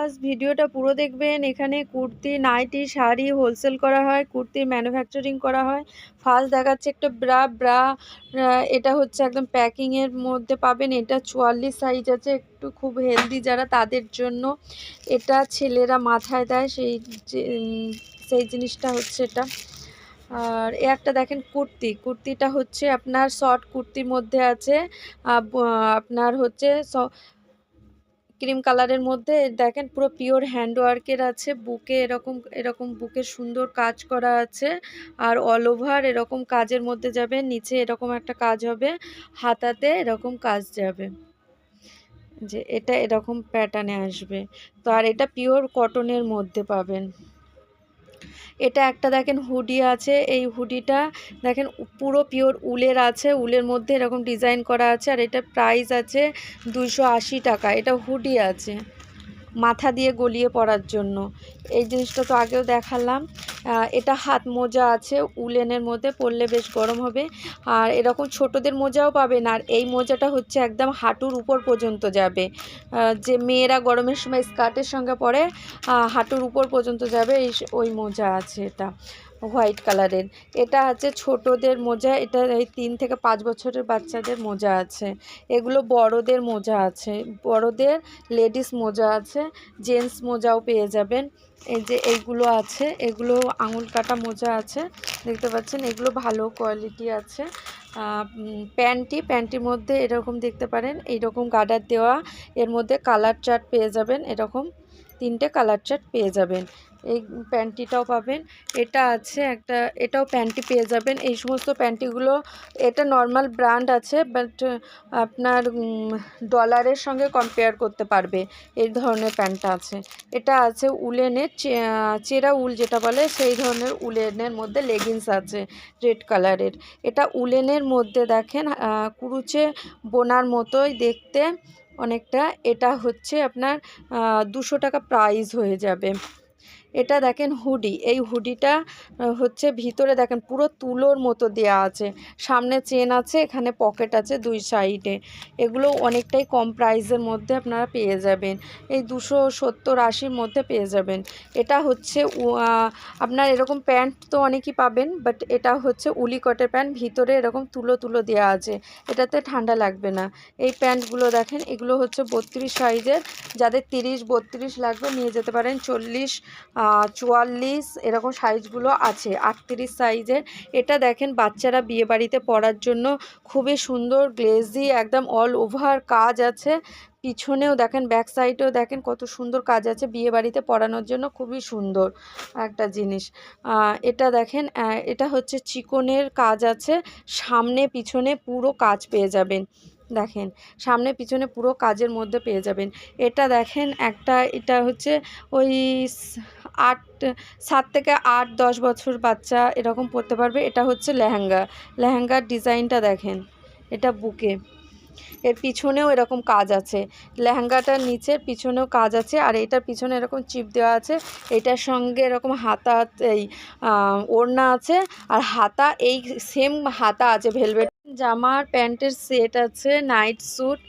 First ভিডিওটা পুরো দেখবেন। এখানে কুর্তি, নাইটি, শাড়ি হোলসেল করা হয়, কুর্তির ম্যানুফ্যাকচারিং করা হয়। ফার্স্ট দেখাচ্ছে একটা ব্রা এটা হচ্ছে একদম প্যাকিংয়ের মধ্যে পাবেন। এটা 44 সাইজ আছে, একটু খুব হেলদি যারা তাদের জন্য। এটা ছেলেরা মাথায় দেয় সেই জিনিসটা হচ্ছে এটা। আর একটা দেখেন কুর্তিটা হচ্ছে আপনার শর্ট কুর্তির মধ্যে আছে, আপনার হচ্ছে ক্রিম কালারের মধ্যে। দেখেন পুরো পিওর হ্যান্ডওয়ার্কের আছে, বুকে এরকম বুকে সুন্দর কাজ করা আছে। আর অল ওভার এরকম কাজের মধ্যে যাবে, নিচে এরকম একটা কাজ হবে, হাতাতে এরকম কাজ যাবে, যে এটা এরকম প্যাটার্নে আসবে। তো আর এটা পিওর কটনের মধ্যে পাবেন। এটা একটা দেখেন হুডি আছে, এই হুডিটা দেখেন পুরো পিওর উলের আছে, উলের মধ্যে এরকম ডিজাইন করা আছে। আর এটা প্রাইস আছে 280 টাকা। এটা হুডি আছে মাথা দিয়ে গলিয়ে পরার জন্য। এই জিনিসটা তো আগেও দেখালাম। এটা হাত মোজা আছে উলেনের মধ্যে, পরলে বেশ গরম হবে। আর এরকম ছোটদের মোজাও পাবেন। আর এই মোজাটা হচ্ছে একদম হাঁটুর উপর পর্যন্ত যাবে, যে মেয়েরা গরমের সময় স্কার্টের সঙ্গে পরে হাঁটুর উপর পর্যন্ত যাবে, ওই মোজা আছে। এটা হোয়াইট কালারের। এটা আছে ছোটদের মোজা, এটা এই 3 থেকে 5 বছরের বাচ্চাদের মোজা আছে। এগুলো বড়দের মোজা আছে, বড়দের লেডিস মোজা আছে, জেন্টস মোজাও পেয়ে যাবেন। এই যে এইগুলো আছে, এগুলো আঙুল কাটা মোজা আছে, দেখতে পাচ্ছেন। এগুলো ভালো কোয়ালিটি আছে। প্যান্টির মধ্যে এরকম দেখতে পারেন, এইরকম গার্ডার দেওয়া, এর মধ্যে কালার চার্ট পেয়ে যাবেন, এরকম 3টে কালার চার্ট পেয়ে যাবেন। এই প্যান্টিটাও পাবেন। এটা আছে একটা, এটাও প্যান্টি পেয়ে যাবেন। এই সমস্ত প্যান্টিগুলো, এটা নর্মাল ব্র্যান্ড আছে, বাট আপনার ডলারের সঙ্গে কম্পেয়ার করতে পারবে, এই ধরনের প্যান্টটা আছে। এটা আছে উলেনের, চেরা উল যেটা বলে, সেই ধরনের উলেনের মধ্যে লেগিংস আছে রেড কালারের। এটা উলেনের মধ্যে দেখেন কুরুচে বোনার মতোই দেখতে অনেকটা। এটা হচ্ছে আপনার 200 টাকা প্রাইস হয়ে যাবে। এটা দেখেন হুডি, এই হুডিটা হচ্ছে ভিতরে দেখেন পুরো তুলোর মতো দেয়া আছে, সামনে চেন আছে, এখানে পকেট আছে 2 সাইডে। এগুলো অনেকটাই কম প্রাইসের মধ্যে আপনারা পেয়ে যাবেন, এই 270-80-র মধ্যে পেয়ে যাবেন। এটা হচ্ছে আপনার এরকম প্যান্ট তো অনেকই পাবেন, বাট এটা হচ্ছে উলি কটের প্যান্ট, ভিতরে এরকম তুলো দেওয়া আছে, এটাতে ঠান্ডা লাগবে না। এই প্যান্টগুলো দেখেন, এগুলো হচ্ছে 32 সাইজের, যাদের 30-32 লাগবে নিয়ে যেতে পারেন। 40, 44 এরকম সাইজগুলো আছে, 38 সাইজের। এটা দেখেন বাচ্চারা বিয়েবাড়িতে পরার জন্য খুবই সুন্দর, গ্লেজি, একদম অল ওভার কাজ আছে। পিছনেও দেখেন, ব্যাক সাইডেও দেখেন কত সুন্দর কাজ আছে, বিয়েবাড়িতে পরানোর জন্য খুবই সুন্দর একটা জিনিস। এটা দেখেন, এটা হচ্ছে চিকনের কাজ আছে, সামনে পিছনে পুরো কাজ পেয়ে যাবেন। দেখেন সামনে পিছনে পুরো কাজের মধ্যে পেয়ে যাবেন। এটা দেখেন একটা, এটা হচ্ছে ওই 7 থেকে 8-10 বছর বাচ্চা এরকম পরতে পারবে। এটা হচ্ছে লেহেঙ্গার ডিজাইনটা দেখেন, এটা বুকে, এর পিছনেও এরকম কাজ আছে, লেহেঙ্গাটার নিচের পিছনেও কাজ আছে। আর এটার পিছনে এরকম চিপ দেওয়া আছে, এটার সঙ্গে এরকম হাতা, এই ওড়না আছে, আর হাতা এই সেম হাতা আছে, ভেলভেট জামার প্যান্টের সেট আছে, নাইট স্যুট।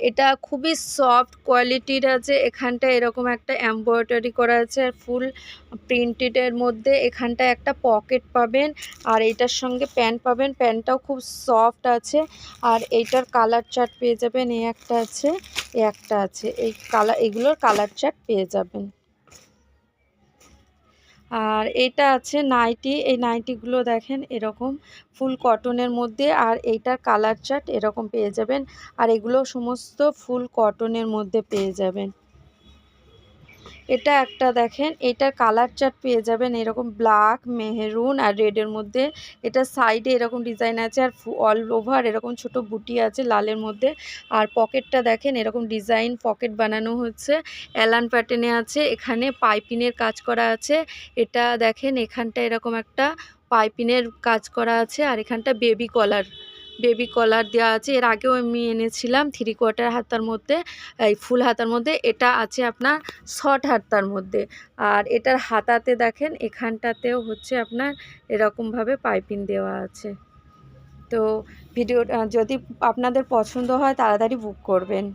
এটা খুবই সফট কোয়ালিটির আছে। এখানটা এরকম একটা এমব্রয়ডারি করা আছে, আর ফুল প্রিন্টেডের মধ্যে এখানটায় একটা পকেট পাবেন। আর এইটার সঙ্গে প্যান্ট পাবেন, প্যান্টটাও খুব সফট আছে। আর এইটার কালার চার্ট পেয়ে যাবেন, এই একটা আছে, এগুলোর কালার চার্ট পেয়ে যাবেন। আর এটা আছে নাইটি, এই নাইটিগুলো দেখেন এরকম ফুল কটনের মধ্যে, আর এইটার কালার চার্ট এরকম পেয়ে যাবেন। আর এগুলো সমস্ত ফুল কটনের মধ্যে পেয়ে যাবেন। এটা একটা দেখেন, এটার কালার চার্ট পেয়ে যাবেন এরকম ব্ল্যাক, মেহরুন আর রেডের মধ্যে। এটা সাইডে এরকম ডিজাইন আছে, আর অল ওভার এরকম ছোট বুটি আছে লালের মধ্যে। আর পকেটটা দেখেন এরকম ডিজাইন পকেট বানানো হচ্ছে, অ্যালান প্যাটার্নে আছে, এখানে পাইপিনের কাজ করা আছে। এটা দেখেন এখানটা এরকম একটা পাইপিনের কাজ করা আছে, আর এখানটা বেবি কলার দেওয়া আছে। এর আগেও আমি এনেছিলাম 3/4 হাতার মধ্যে, এই ফুল হাতার মধ্যে। এটা আছে আপনার শর্ট হাতার মধ্যে। আর এটার হাতাতে দেখেন এখানটাতেও হচ্ছে আপনার এরকমভাবে পাইপিং দেওয়া আছে। তো ভিডিওটা যদি আপনাদের পছন্দ হয় তাড়াতাড়ি বুক করবেন।